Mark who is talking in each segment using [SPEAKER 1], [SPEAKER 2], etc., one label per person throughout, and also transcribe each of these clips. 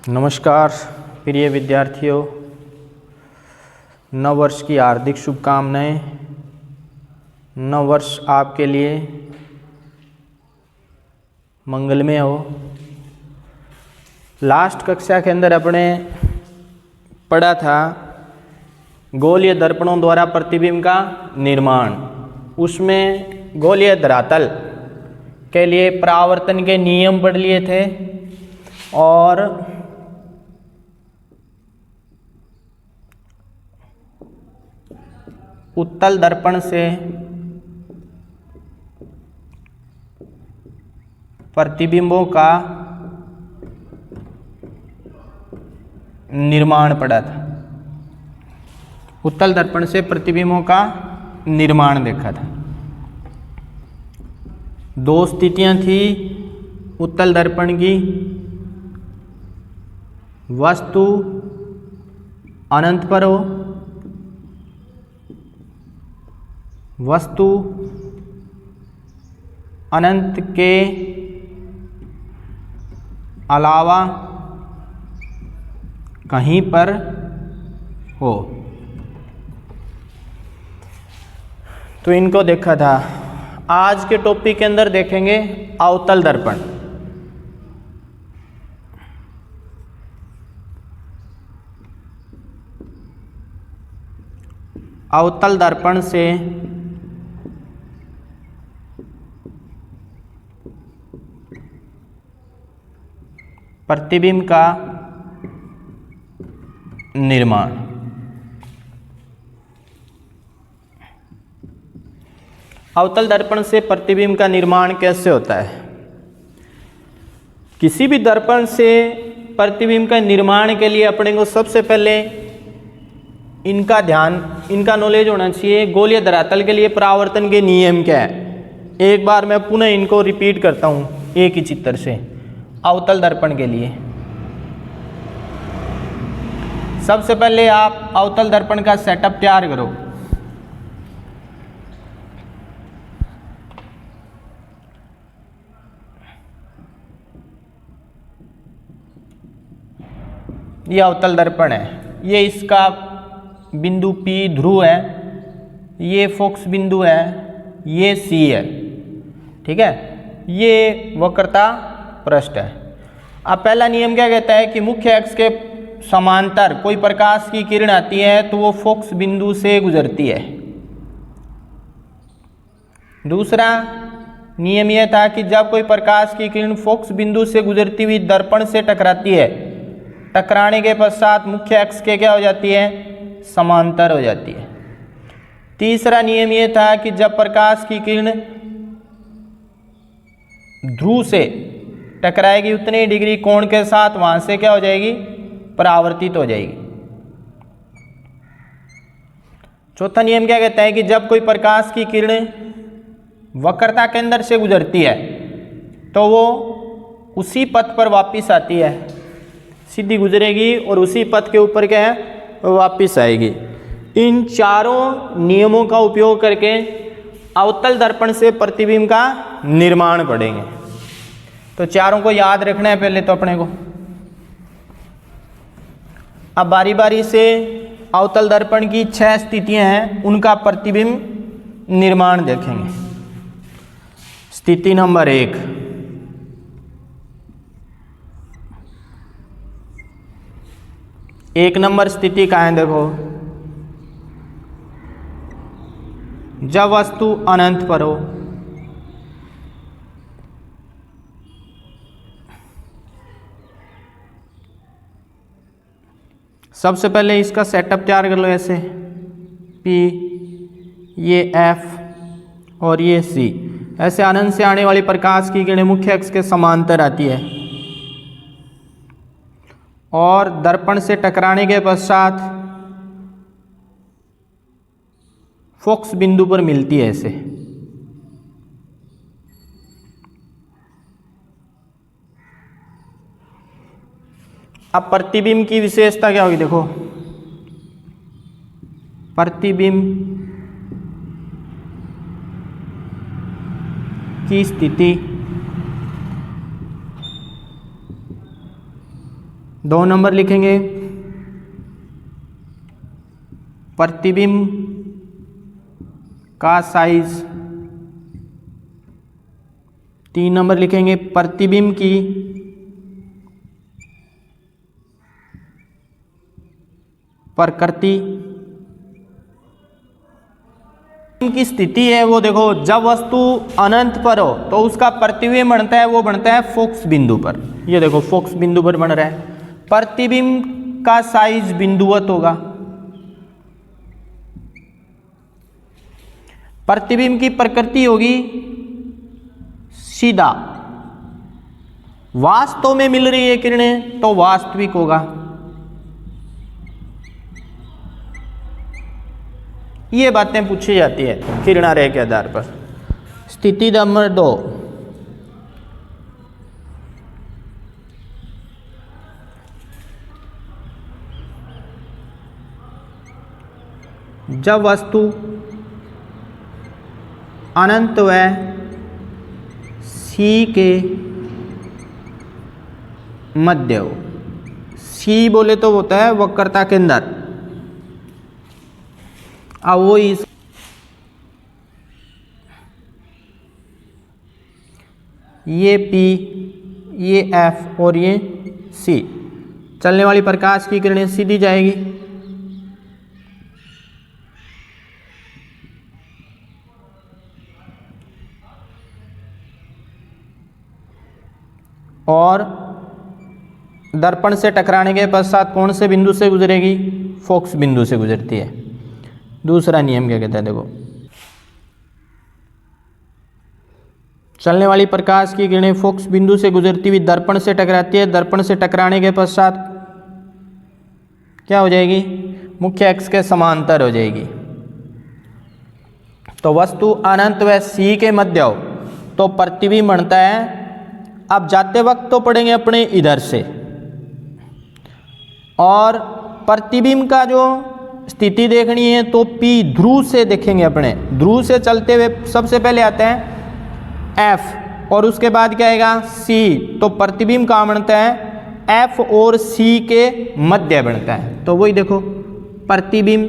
[SPEAKER 1] नमस्कार प्रिय विद्यार्थियों, नव वर्ष की हार्दिक शुभकामनाएं। नव वर्ष आपके लिए मंगलमय हो। लास्ट कक्षा के अंदर अपने पढ़ा था गोलीय दर्पणों द्वारा प्रतिबिंब का निर्माण। उसमें गोलीय धरातल के लिए परावर्तन के नियम पढ़ लिए थे और उत्तल दर्पण से प्रतिबिंबों का निर्माण पढ़ा था। उत्तल दर्पण से प्रतिबिंबों का निर्माण देखा था। दो स्थितियां थी उत्तल दर्पण की। वस्तु अनंत पर हो, वस्तु अनंत के अलावा कहीं पर हो, तो इनको देखा था। आज के टॉपिक के अंदर देखेंगे अवतल दर्पण। अवतल दर्पण से प्रतिबिंब का निर्माण। अवतल दर्पण से प्रतिबिंब का निर्माण कैसे होता है? किसी भी दर्पण से प्रतिबिंब का निर्माण के लिए अपने को सबसे पहले इनका नॉलेज होना चाहिए। गोलीय धरातल के लिए परावर्तन के नियम क्या है? एक बार मैं पुनः इनको रिपीट करता हूँ एक ही चित्र से। अवतल दर्पण के लिए सबसे पहले आप अवतल दर्पण का सेटअप तैयार करो। ये अवतल दर्पण है। ये इसका बिंदु P ध्रुव है, ये फोकस बिंदु है, ये C है। ठीक है, ये वक्रता पृष्ठ है। अब पहला नियम क्या कहता है कि मुख्य अक्ष के समांतर कोई प्रकाश की किरण आती है तो वो फोकस बिंदु से गुजरती है। दूसरा नियम यह था कि जब कोई प्रकाश की किरण फोकस बिंदु से गुजरती हुई दर्पण से टकराती है, टकराने के पश्चात मुख्य अक्ष के क्या हो जाती है? समांतर हो जाती है। तीसरा नियम यह था कि जब प्रकाश की किरण ध्रुव से टकराएगी उतने डिग्री कोण के साथ वहां से क्या हो जाएगी? परावर्तित हो जाएगी। चौथा नियम क्या कहता है कि जब कोई प्रकाश की किरण वक्रता के अंदर से गुजरती है तो वो उसी पथ पर वापस आती है, सीधी गुजरेगी और उसी पथ के ऊपर क्या है? वापस आएगी। इन चारों नियमों का उपयोग करके अवतल दर्पण से प्रतिबिंब का निर्माण पढ़ेंगे। तो चारों को याद रखना है पहले तो अपने को। अब बारी बारी से अवतल दर्पण की 6 स्थितियां हैं, उनका प्रतिबिंब निर्माण देखेंगे। स्थिति नंबर 1, एक नंबर स्थिति कहाँ है? देखो, जब वस्तु अनंत पर हो। सबसे पहले इसका सेटअप तैयार कर लो ऐसे। P, ये F और ये C। ऐसे अनंत से आने वाली प्रकाश की किरणें मुख्य अक्ष के समांतर आती है और दर्पण से टकराने के पश्चात फोकस बिंदु पर मिलती है ऐसे। अब प्रतिबिंब की विशेषता क्या होगी? देखो, प्रतिबिंब की स्थिति 2 नंबर लिखेंगे प्रतिबिंब का साइज। 3 नंबर लिखेंगे प्रतिबिंब की प्रकृति। की स्थिति है वो देखो, जब वस्तु अनंत पर हो तो उसका प्रतिबिंब बनता है, वो बनता है फोकस बिंदु पर। ये देखो फोकस बिंदु पर बन रहा है। प्रतिबिंब का साइज बिंदुवत होगा। प्रतिबिंब की प्रकृति होगी सीधा। वास्तव में मिल रही है किरणें तो वास्तविक होगा। ये बातें पूछी जाती है किरणारेख के आधार पर। स्थिति नंबर 2, जब वस्तु अनंत व सी के मध्य हो। सी बोले तो होता है वक्रता केंद्र। अब वो इस ये P, ये F और ये C, चलने वाली प्रकाश की किरणें सीधी जाएगी। और दर्पण से टकराने के पश्चात कौन से बिंदु से गुजरेगी? फोकस बिंदु से गुजरती है। दूसरा नियम क्या कहता है देखो, चलने वाली प्रकाश की किरणें फोकस बिंदु से गुजरती हुई दर्पण से टकराती है। दर्पण से टकराने के पश्चात क्या हो जाएगी? मुख्य अक्ष के समांतर हो जाएगी। तो वस्तु अनंत व सी के मध्य हो तो प्रतिबिंब बनता है। अब जाते वक्त तो पढ़ेंगे अपने इधर से, और प्रतिबिंब का जो स्थिति देखनी है तो P ध्रुव से देखेंगे। अपने ध्रुव से चलते हुए सबसे पहले आते हैं F और उसके बाद क्या आएगा? C। तो प्रतिबिंब कहाँ बनता है? F और C के मध्य बनता है। तो वही देखो प्रतिबिंब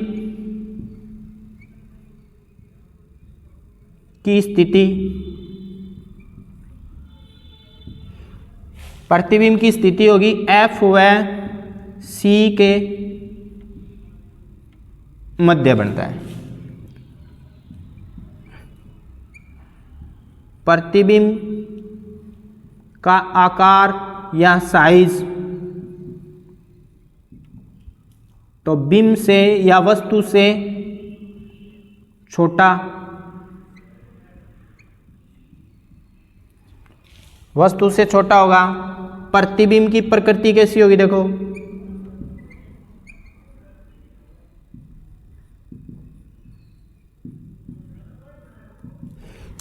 [SPEAKER 1] की स्थिति, प्रतिबिंब की स्थिति होगी F व C के मध्य बनता है। प्रतिबिंब का आकार या साइज तो बिंब से या वस्तु से छोटा, वस्तु से छोटा होगा। प्रतिबिंब की प्रकृति कैसी होगी देखो,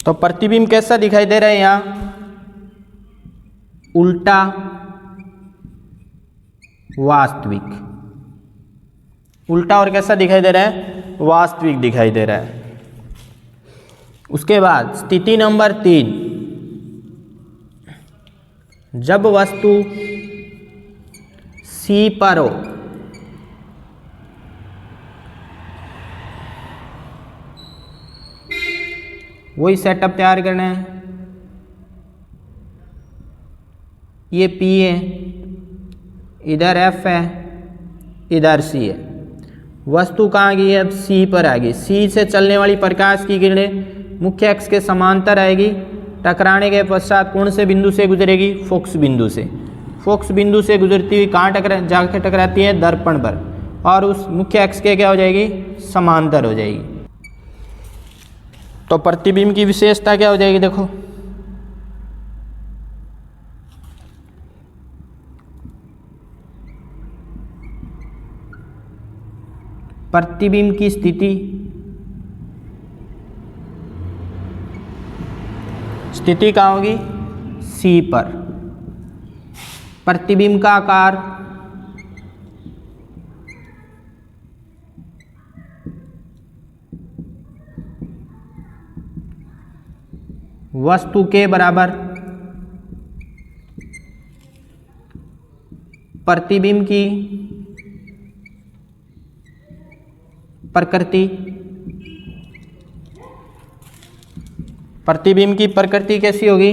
[SPEAKER 1] तो प्रतिबिंब कैसा दिखाई दे रहा है यहां? उल्टा वास्तविक। उल्टा और कैसा दिखाई दे रहा है? वास्तविक दिखाई दे रहा है। उसके बाद स्थिति नंबर 3, जब वस्तु C पर हो वही सेटअप तैयार करना है। ये P है, इधर F है, इधर C है। वस्तु कहाँ गई है? अब C पर आ गई। C से चलने वाली प्रकाश की किरणें मुख्य अक्ष के समांतर आएगी। टकराने के पश्चात कौन से बिंदु से गुजरेगी? फोकस बिंदु से। फोकस बिंदु से गुजरती हुई कहाँ जाकर टकराती है? दर्पण पर, और उस मुख्य अक्ष के क्या हो जाएगी? समांतर हो जाएगी। तो प्रतिबिंब की विशेषता क्या हो जाएगी देखो, प्रतिबिंब की स्थिति, स्थिति कहाँ होगी? C पर। प्रतिबिंब का आकार वस्तु के बराबर। प्रतिबिंब की प्रकृति, प्रतिबिंब की प्रकृति कैसी होगी?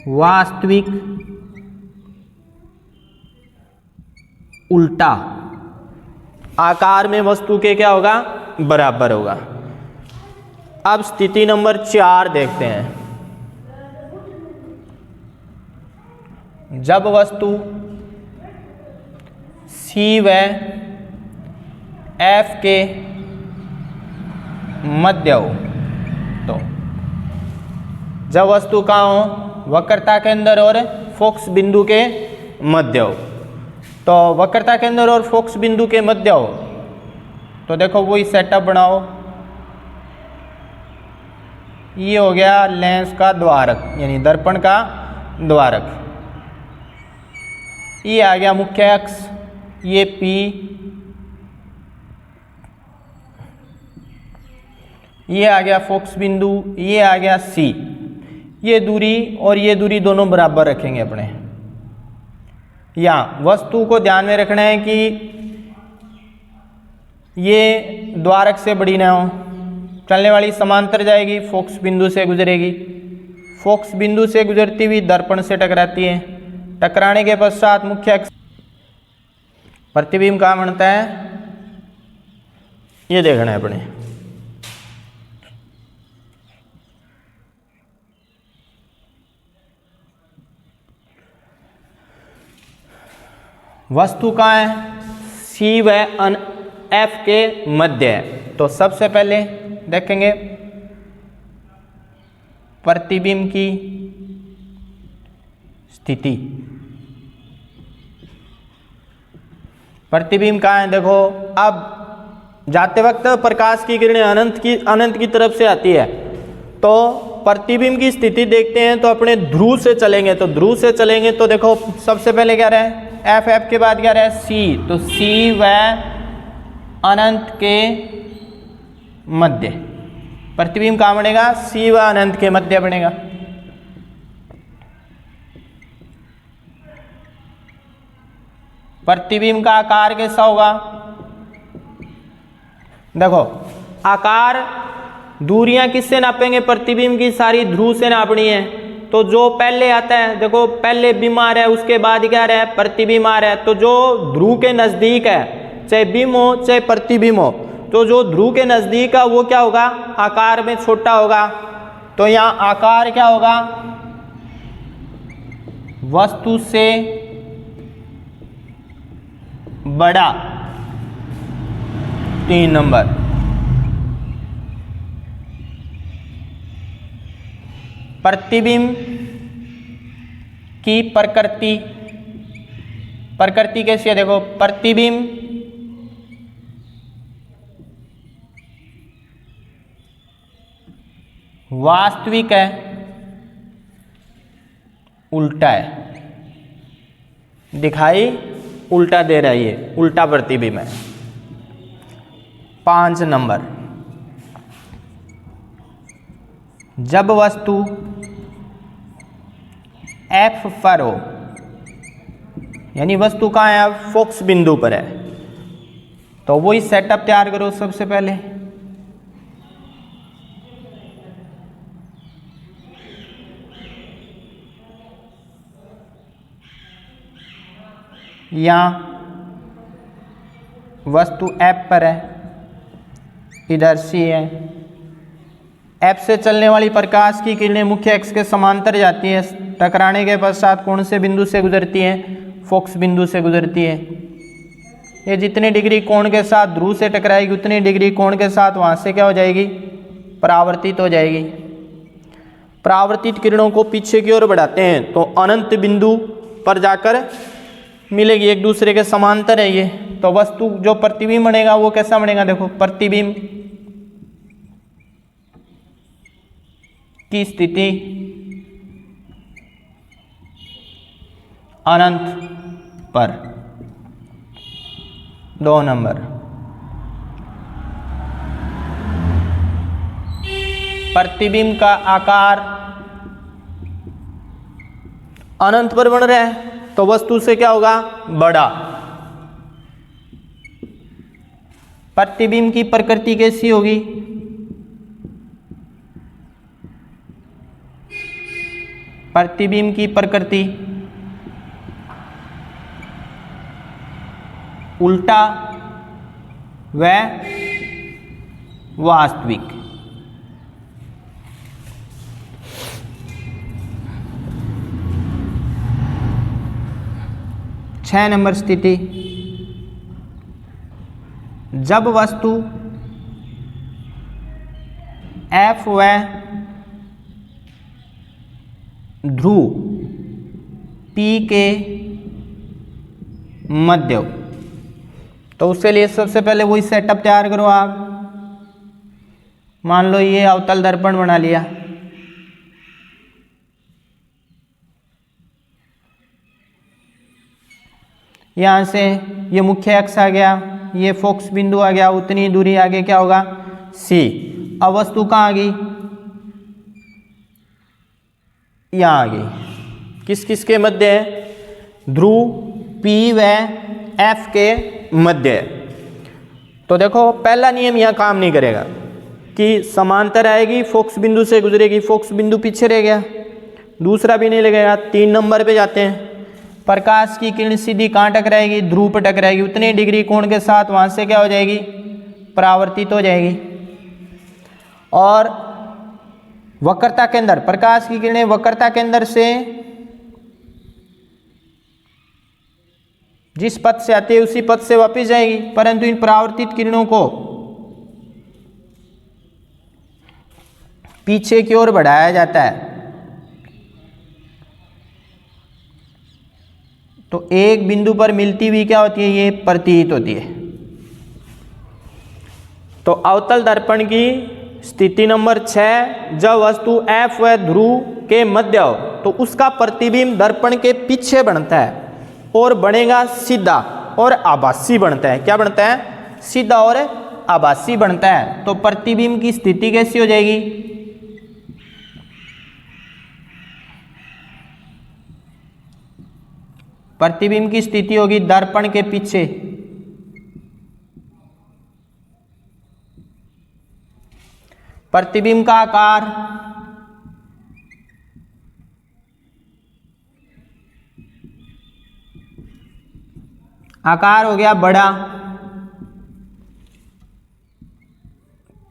[SPEAKER 1] वास्तविक उल्टा, आकार में वस्तु के क्या होगा? बराबर होगा। अब स्थिति नंबर 4 देखते हैं। जब वस्तु C व F के मध्य हो, तो जब वस्तु कहाँ हो? वक्रता के अंदर और फोकस बिंदु के मध्य हो। तो वक्रता के अंदर और फोकस बिंदु के मध्य हो, तो देखो वही सेटअप बनाओ। ये हो गया लेंस का द्वारक यानी दर्पण का द्वारक। ये आ गया मुख्य अक्ष, ये P, ये आ गया फोकस बिंदु, ये आ गया C। ये दूरी और ये दूरी दोनों बराबर रखेंगे अपने। यहाँ वस्तु को ध्यान में रखना है कि ये द्वारक से बड़ी ना हो। चलने वाली समांतर जाएगी, फोकस बिंदु से गुजरेगी, फोकस बिंदु से गुजरती हुई दर्पण से टकराती है। टकराने के पश्चात मुख्य अक्ष, प्रतिबिंब कहाँ बनता है? ये देखना है अपने। वस्तु कहाँ है? C व F के मध्य है। तो सबसे पहले देखेंगे प्रतिबिंब की स्थिति। प्रतिबिंब कहाँ है? देखो, अब जाते वक्त प्रकाश की किरणें अनंत की तरफ से आती है, तो प्रतिबिंब की स्थिति देखते हैं। तो अपने ध्रुव से चलेंगे, तो ध्रुव से चलेंगे तो देखो सबसे पहले क्या रहे? F के बाद क्या रहे? C। तो C व अनंत के मध्य प्रतिबिंब कहाँ बनेगा? C व अनंत के मध्य बनेगा। प्रतिबिंब का आकार कैसा होगा? देखो, आकार दूरियां किससे नापेंगे? प्रतिबिंब की सारी ध्रुव से नापनी है। तो जो पहले आता है, देखो पहले बिंब आ रहा है, उसके बाद क्या रहा है? प्रतिबिंब आ रहा है। तो जो ध्रुव के नजदीक है, चाहे बिंब हो चाहे प्रतिबिंब हो, तो जो ध्रुव के नजदीक है वो क्या होगा? आकार में छोटा होगा। तो यहाँ आकार क्या होगा? वस्तु से बड़ा, 3 नंबर। प्रतिबिंब की प्रकृति, प्रकृति कैसी है? देखो, प्रतिबिंब वास्तविक है, उल्टा है, दिखाई उल्टा दे रहा है, ये उल्टा प्रतिबिंब है। 5 नंबर, जब वस्तु F पर हो, यानी वस्तु कहाँ है? फोकस बिंदु पर है, तो वही सेटअप तैयार करो सबसे पहले। यहाँ वस्तु F पर है, इधर C है। F से चलने वाली प्रकाश की किरणें मुख्य अक्ष के समांतर जाती है। टकराने के पश्चात कौन से बिंदु से गुजरती है? फोकस बिंदु से गुजरती है। ये जितने डिग्री कोण के साथ ध्रुव से टकराएगी, उतनी डिग्री कोण के साथ वहाँ से क्या हो जाएगी? परावर्तित हो जाएगी। परावर्तित किरणों को पीछे की ओर बढ़ाते हैं तो अनंत बिंदु पर जाकर मिलेगी, एक दूसरे के समांतर है ये। तो वस्तु जो प्रतिबिंब बनेगा वो कैसा बनेगा? देखो, प्रतिबिंब की स्थिति अनंत पर, 2 नंबर। प्रतिबिंब का आकार अनंत पर बन रहा है, तो वस्तु से क्या होगा, बड़ा। प्रतिबिंब की प्रकृति कैसी होगी, प्रतिबिंब की प्रकृति उल्टा व वास्तविक। छह नंबर स्थिति, जब वस्तु F व ध्रुव P के मध्य हो, तो उसके लिए सबसे पहले वही सेटअप तैयार करो आप। मान लो ये अवतल दर्पण बना लिया, यहाँ से ये मुख्य अक्ष आ गया, ये फोकस बिंदु आ गया, उतनी दूरी आगे क्या होगा, C। अब वस्तु कहाँ आ गई, यहाँ आ गई। किस किस के मध्य है, ध्रुव P व F के मध्य है। तो देखो पहला नियम यहाँ काम नहीं करेगा कि समांतर आएगी, फोकस बिंदु से गुजरेगी, फोकस बिंदु पीछे रह गया, दूसरा भी नहीं लगेगा। 3 नंबर पे जाते हैं, प्रकाश की किरण सीधी कहाँ टकराएगी, ध्रुव पर टकराएगी, उतने डिग्री कोण के साथ वहाँ से क्या हो जाएगी, परावर्तित हो जाएगी। और वक्रता केंद्र, प्रकाश की किरणें वक्रता केंद्र से जिस पथ से आती है उसी पथ से वापस जाएगी, परंतु इन परावर्तित किरणों को पीछे की ओर बढ़ाया जाता है। तो एक बिंदु पर मिलती हुई क्या होती है, ये प्रतीत होती है। तो अवतल दर्पण की स्थिति नंबर 6, जब वस्तु F व ध्रुव के मध्य हो तो उसका प्रतिबिंब दर्पण के पीछे बनता है और बनेगा सीधा और आभासी बनता है। क्या बनता है, सीधा और आभासी बनता है। तो प्रतिबिंब की स्थिति कैसी हो जाएगी, प्रतिबिंब की स्थिति होगी दर्पण के पीछे, प्रतिबिंब का आकार हो गया बड़ा,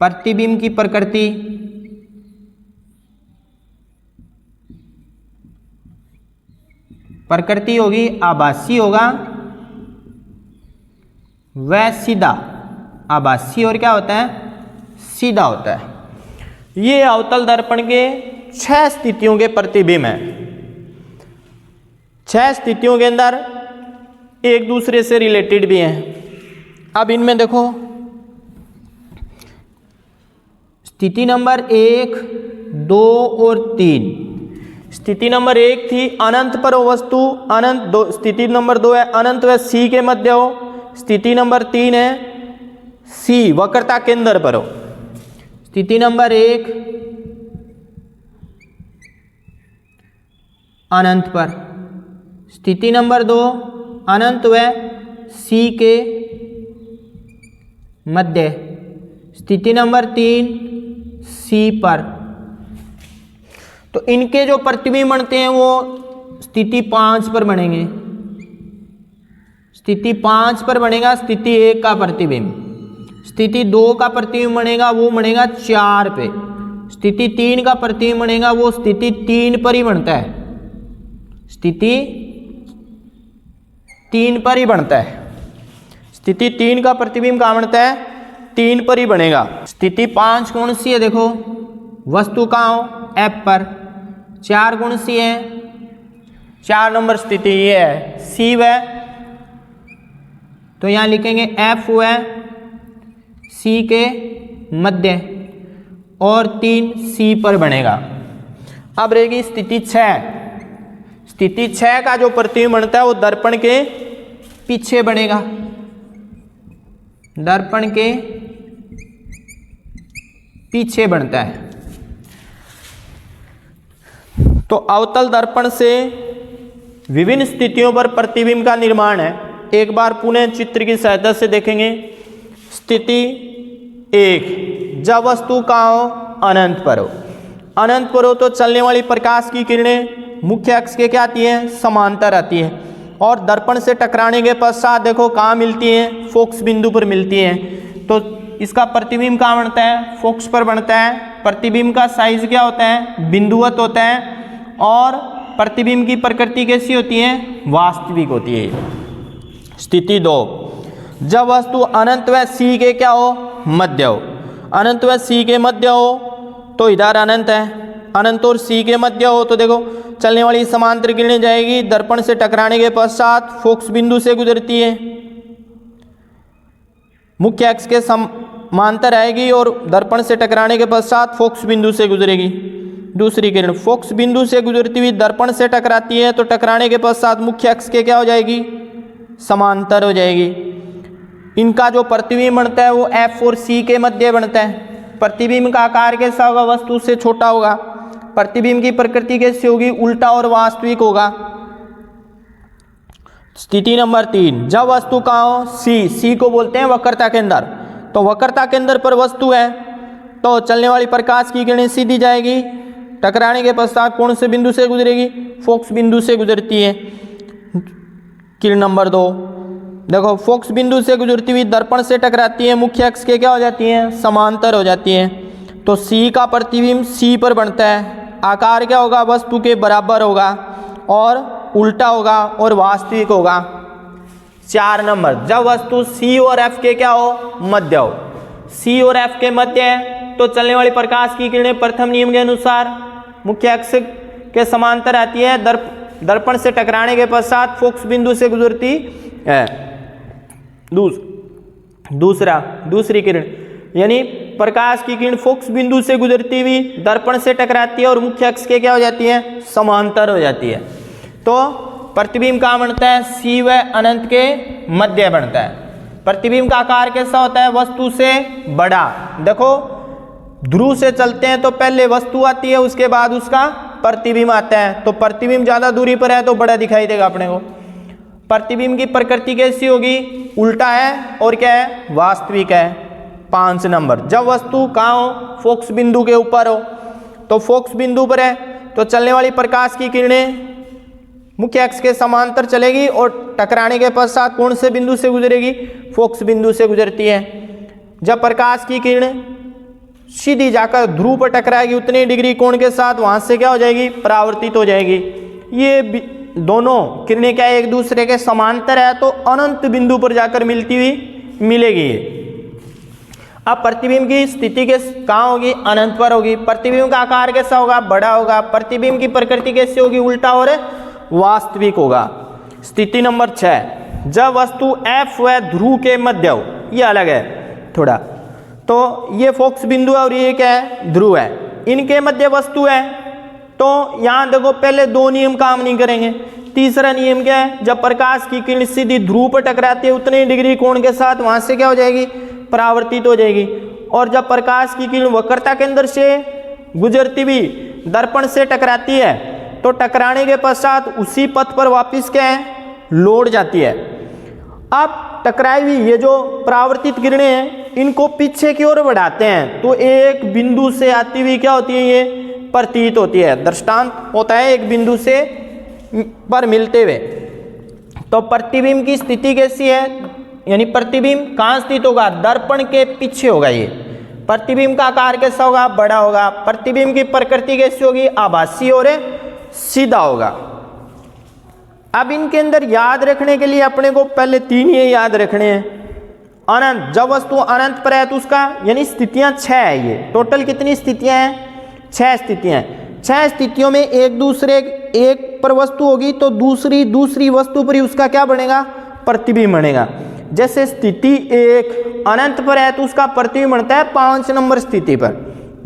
[SPEAKER 1] प्रतिबिंब की प्रकृति होगी आभासी होगा, वह सीधा, आभासी और क्या होता है, सीधा होता है। ये अवतल दर्पण के 6 स्थितियों के प्रतिबिंब हैं। 6 स्थितियों के अंदर एक दूसरे से रिलेटेड भी हैं। अब इनमें देखो, स्थिति नंबर 1, 2 और 3। स्थिति नंबर 1 थी अनंत पर हो वस्तु, अनंत। 2 स्थिति नंबर 2 है अनंत व C के मध्य हो। स्थिति नंबर 3 है C वक्रता केंद्र पर हो। स्थिति नंबर 1 अनंत पर, स्थिति नंबर 2 अनंत व C के मध्य, स्थिति नंबर 3 C पर। तो इनके जो प्रतिबिंब बनते हैं वो स्थिति 5 पर बनेंगे, स्थिति 5 पर बनेगा स्थिति 1 का प्रतिबिंब। स्थिति 2 का प्रतिबिंब बनेगा वो बनेगा 4 पे। स्थिति 3 का प्रतिबिंब बनेगा वो स्थिति 3 पर ही बनता है, स्थिति 3 पर ही बनता है। स्थिति 3 का प्रतिबिंब कहाँ बनता है, 3 पर ही बनेगा। स्थिति 5 कौन सी है, देखो वस्तु कहाँ हो, F पर। 4 कौन सी है, 4 नंबर स्थिति ये है C व, तो यहाँ लिखेंगे F व C के मध्य, और 3 C पर बनेगा। अब रहेगी स्थिति 6। स्थिति 6 का जो प्रतिबिंब बनता है वो दर्पण के पीछे बनेगा, दर्पण के पीछे बनता है। तो अवतल दर्पण से विभिन्न स्थितियों पर प्रतिबिंब का निर्माण है। एक बार पुनः चित्र की सहायता से देखेंगे। स्थिति 1, जब वस्तु कहाँ हो, अनंत पर हो। अनंत पर हो तो चलने वाली प्रकाश की किरणें मुख्य अक्ष के क्या आती हैं, समांतर आती हैं, और दर्पण से टकराने के पश्चात देखो कहाँ मिलती हैं, फोकस बिंदु पर मिलती हैं। तो इसका प्रतिबिंब कहाँ बनता है, फोकस पर बनता है। प्रतिबिंब का साइज क्या होता है, बिंदुवत होता है, और प्रतिबिंब की प्रकृति कैसी होती है, वास्तविक होती है। स्थिति 2, जब वस्तु अनंत व सी के क्या हो, मध्य हो। अनंत व सी के मध्य हो तो इधर अनंत है, अनंत और सी के मध्य हो तो देखो चलने वाली समांतर किरणें जाएगी, दर्पण से टकराने के पश्चात फोकस बिंदु से गुजरती है, मुख्य अक्ष के समांतर आएगी और दर्पण से टकराने के पश्चात फोकस बिंदु से गुजरेगी। दूसरी किरण फोकस बिंदु से गुजरती हुई दर्पण से टकराती है तो टकराने के पश्चात मुख्य अक्ष के क्या हो जाएगी, समांतर हो जाएगी। इनका जो प्रतिबिंब बनता है वो एफ और सी के मध्य बनता है। प्रतिबिंब का आकार कैसा होगा, वस्तु से छोटा होगा। प्रतिबिंब की प्रकृति कैसी होगी, उल्टा और वास्तविक होगा। स्थिति नंबर 3, जब वस्तु कहाँ हो, सी को बोलते हैं वक्रता केंद्र। तो वक्रता केंद्र पर वस्तु है तो चलने वाली प्रकाश की किरणें सीधी जाएगी, टकराने के पश्चात कौन से बिंदु से गुजरेगी, फोकस बिंदु से गुजरती है। किरण नंबर 2, देखो फोकस बिंदु से गुजरती हुई दर्पण से टकराती है, मुख्य अक्ष के क्या हो जाती हैं, समांतर हो जाती हैं। तो सी का प्रतिबिंब सी पर बनता है। आकार क्या होगा, वस्तु के बराबर होगा और उल्टा होगा और वास्तविक होगा। 4 नंबर, जब वस्तु सी और एफ के क्या हो, मध्य हो। सी और एफ के मध्य है तो चलने वाली प्रकाश की किरणें प्रथम नियम के अनुसार मुख्य अक्ष के समांतर आती है, दर्पण से टकराने के पश्चात फोकस बिंदु से गुजरती है। दूसरी किरण यानी प्रकाश की किरण फोकस बिंदु से गुजरती हुई दर्पण से टकराती है और मुख्य अक्ष के क्या हो जाती है, समांतर हो जाती है। तो प्रतिबिंब कहाँ बनता है, सी व अनंत के मध्य बनता है। प्रतिबिंब का आकार कैसा होता है, वस्तु से बड़ा। देखो ध्रुव से चलते हैं तो पहले वस्तु आती है, उसके बाद उसका प्रतिबिंब आता है। तो प्रतिबिंब ज्यादा दूरी पर है तो बड़ा दिखाई देगा अपने को। प्रतिबिंब की प्रकृति कैसी होगी, उल्टा है और क्या है, वास्तविक है। 5 नंबर, जब वस्तु कहाँ हो, फोकस बिंदु के ऊपर हो। तो फोकस बिंदु पर है तो चलने वाली प्रकाश की किरणें मुख्य अक्ष के समांतर चलेगी और टकराने के पश्चात कौन से बिंदु से गुजरेगी, फोकस बिंदु से गुजरती है। जब प्रकाश की किरण सीधी जाकर ध्रुव पर टकराएगी उतने डिग्री कोण के साथ वहां से क्या हो जाएगी, परावर्तित हो जाएगी। ये दोनों किरणें क्या एक दूसरे के समांतर है तो अनंत बिंदु पर जाकर मिलती हुई मिलेगी। अब प्रतिबिंब की स्थिति के कहाँ होगी, अनंत पर होगी। प्रतिबिंब का आकार कैसा होगा, बड़ा होगा। प्रतिबिंब की प्रकृति कैसी होगी, उल्टा और वास्तविक होगा। स्थिति नंबर 6, जब वस्तु एफ व ध्रुव के मध्य हो। ये अलग है थोड़ा, तो ये फोकस बिंदु है और ये क्या है, ध्रुव है। इनके मध्य वस्तु है तो यहां देखो पहले 2 नियम काम नहीं करेंगे। तीसरा नियम क्या है, जब प्रकाश की किरण सीधी ध्रुव पर टकराती है उतने डिग्री कोण के साथ वहां से क्या हो जाएगी, परावर्तित हो जाएगी। और जब प्रकाश की किरण वक्रता केंद्र से गुजरती हुई दर्पण से टकराती है तो टकराने के पश्चात उसी पथ पर वापस क्या है, लौट जाती है। अब टकराई हुई ये जो परावर्तित किरणें हैं इनको पीछे की ओर बढ़ाते हैं तो एक बिंदु से आती हुई क्या होती है, ये प्रतीत होती है। दृष्टांत होता है एक बिंदु से पर मिलते हुए। तो प्रतिबिंब की स्थिति कैसी है, यानी प्रतिबिंब कहाँ स्थित होगा, दर्पण के पीछे होगा। ये प्रतिबिंब का आकार कैसा होगा, बड़ा होगा। प्रतिबिंब की प्रकृति कैसी होगी, आभासी और सीधा होगा। अब इनके अंदर याद रखने के लिए अपने को पहले 3 ये याद रखने हैं। अनंत, जब वस्तु अनंत पर है तो उसका यानी स्थितियां 6 है। ये टोटल कितनी स्थितियां हैं, 6 स्थितियां हैं। 6 स्थितियों में एक पर वस्तु होगी तो दूसरी वस्तु पर ही उसका क्या बनेगा, प्रतिबिंब बनेगा। जैसे स्थिति 1 अनंत पर है तो उसका प्रतिबिंब बनता है 5 नंबर स्थिति पर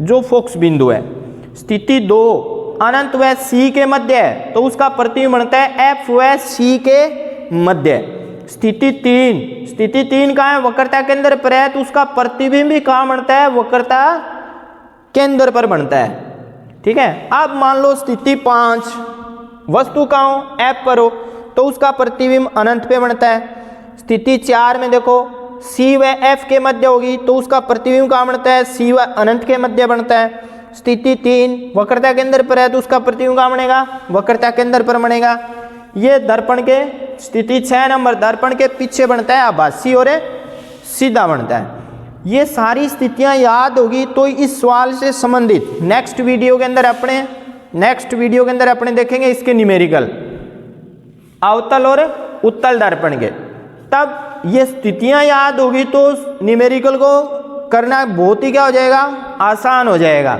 [SPEAKER 1] जो फोकस बिंदु है। स्थिति 2 अनंत व सी के मध्य है तो उसका प्रतिबिंब बनता है एफ व सी के मध्य। स्थिति 3 कहाँ है, वक्रता केंद्र पर है तो उसका प्रतिबिंब भी कहाँ बनता है, वक्रता केंद्र पर बनता है। ठीक है। अब मान लो स्थिति 5 वस्तु कहाँ हो, F पर हो, तो उसका प्रतिबिंब अनंत पे बनता है। स्थिति 4 में देखो C व F के मध्य होगी तो उसका प्रतिबिंब कहाँ बनता है, C व अनंत के मध्य बनता है। स्थिति 3 वक्रता केंद्र पर है तो उसका प्रतिबिंब कहाँ बनेगा, वक्रता केंद्र पर बनेगा। ये दर्पण के स्थिति 6 नंबर दर्पण के पीछे बनता है आभासी और सीधा बनता है। ये सारी स्थितियां याद होगी तो इस सवाल से संबंधित नेक्स्ट वीडियो के अंदर अपने देखेंगे इसके न्यूमेरिकल अवतल और उत्तल दर्पण के। तब ये स्थितियां याद होगी तो न्यूमेरिकल को करना बहुत ही क्या हो जाएगा, आसान हो जाएगा।